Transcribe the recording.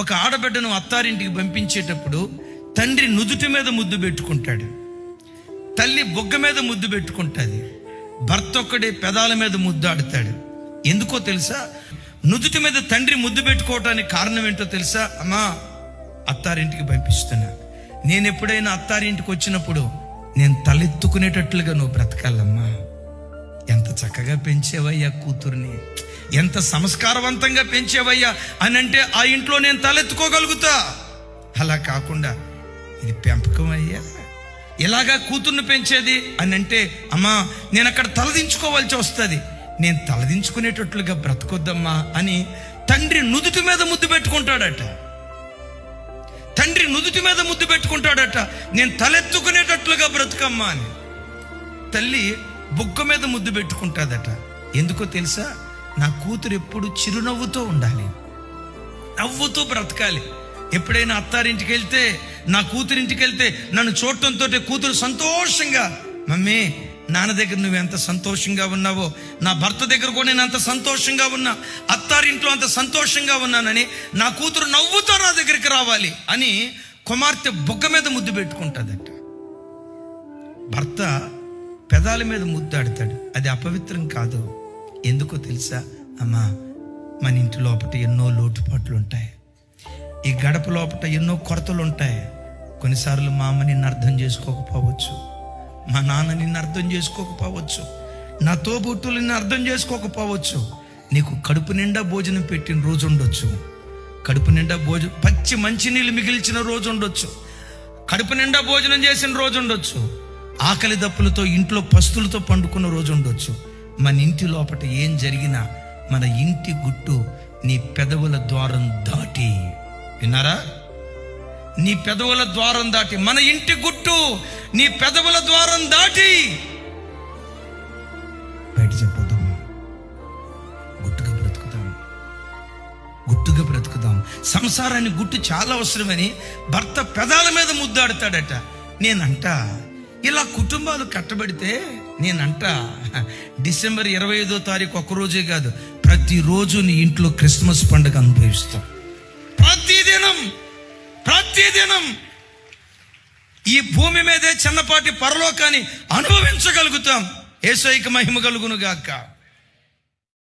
ఒక ఆడబిడ్డను అత్తారింటికి పంపించేటప్పుడు తండ్రి నుదుటి మీద ముద్దు పెట్టుకుంటాడు, తల్లి బొగ్గ మీద ముద్దు పెట్టుకుంటుంది, భర్త ఒక్కడే పెదాల మీద ముద్దాడుతాడు. ఎందుకో తెలుసా? నుదుటి మీద తండ్రి ముద్దు పెట్టుకోవటానికి కారణం ఏంటో తెలుసా? అమ్మా, అత్తారింటికి పంపిస్తున్నా, నేను ఎప్పుడైనా అత్తారింటికి వచ్చినప్పుడు నేను తలెత్తుకునేటట్లుగా నువ్వు బ్రతకాలమ్మా. ఎంత చక్కగా పెంచేవయ్యా కూతుర్ని, ఎంత సంస్కారవంతంగా పెంచేవయ్యా అని అంటే ఆ ఇంట్లో నేను తలెత్తుకోగలుగుతా. అలా కాకుండా ఇది పెంపకం అయ్యా, ఇలాగా కూతుర్ని పెంచేది అని అంటే అమ్మా నేను అక్కడ తలదించుకోవాల్సి వస్తుంది, నేను తలదించుకునేటట్లుగా బ్రతకొద్దమ్మా అని తండ్రి నుదుటి మీద ముద్దు పెట్టుకుంటాడట. తండ్రి నుదుటి మీద ముద్దు పెట్టుకుంటాడట, నేను తలెత్తుకునేటట్లుగా బ్రతుకమ్మా అని. తల్లి బొగ్గ మీద ముద్దు పెట్టుకుంటాదట. ఎందుకో తెలుసా? నా కూతురు ఎప్పుడు చిరునవ్వుతో ఉండాలి, నవ్వుతూ బ్రతకాలి. ఎప్పుడైనా అత్తారింటికి వెళ్తే, నా కూతురింటికి వెళ్తే నన్ను చూడటంతో కూతురు సంతోషంగా, మమ్మీ నాన్న దగ్గర నువ్వు ఎంత సంతోషంగా ఉన్నావో నా భర్త దగ్గర కూడా నేను అంత సంతోషంగా ఉన్నా, అత్తారింట్లో అంత సంతోషంగా ఉన్నానని నా కూతురు నవ్వుతో నా దగ్గరికి రావాలి అని కుమార్తె బొగ్గ మీద ముద్దు పెట్టుకుంటుందట. భర్త పెదాల మీద ముద్దాడుతాడు, అది అపవిత్రం కాదు. ఎందుకో తెలుసా? అమ్మా, మన ఇంటి లోపల ఎన్నో లోటుపాట్లు ఉంటాయి, ఈ గడప లోపల ఎన్నో కొరతలు ఉంటాయి. కొన్నిసార్లు మా అమ్మ నిన్ను అర్థం చేసుకోకపోవచ్చు, మా నాన్న నిన్ను అర్థం చేసుకోకపోవచ్చు, నా తోబుట్టులు నిన్ను అర్థం చేసుకోకపోవచ్చు. నీకు కడుపు నిండా భోజనం పెట్టిన రోజు ఉండొచ్చు, కడుపు నిండా పచ్చి మంచినీళ్ళు మిగిల్చిన రోజు ఉండొచ్చు, కడుపు నిండా భోజనం చేసిన రోజు ఉండొచ్చు, ఆకలి దప్పులతో ఇంట్లో పస్తులతో పండుకున్న రోజు ఉండొచ్చు. మన ఇంటి లోపల ఏం జరిగినా మన ఇంటి గుట్టు నీ పెదవుల ద్వారం దాటి, విన్నారా? నీ పెదవుల ద్వారం దాటి, మన ఇంటి గుట్టు నీ పెదవుల ద్వారం దాటి బయట చెప్పొద్దమ్మా. గుట్టుగా బ్రతుకుదాం, గుట్టుగా బ్రతుకుదాం. సంసారాన్ని గుట్టు చాలా అవసరమని భర్త పెదాల మీద ముద్దాడుతాడట. నేనంట ఇలా కుటుంబాలు కట్టబడితే, నేనంట డిసెంబర్ 25వ తారీఖు ఒక్కరోజే కాదు, ప్రతిరోజు నీ ఇంట్లో క్రిస్మస్ పండుగ అనుభవిస్తాం. ప్రతిదినం ఈ భూమి మీదే చిన్నపాటి పరలోకాన్ని అనుభవించగలుగుతాం. యేసయ్యకి మహిమ కలుగును గాక.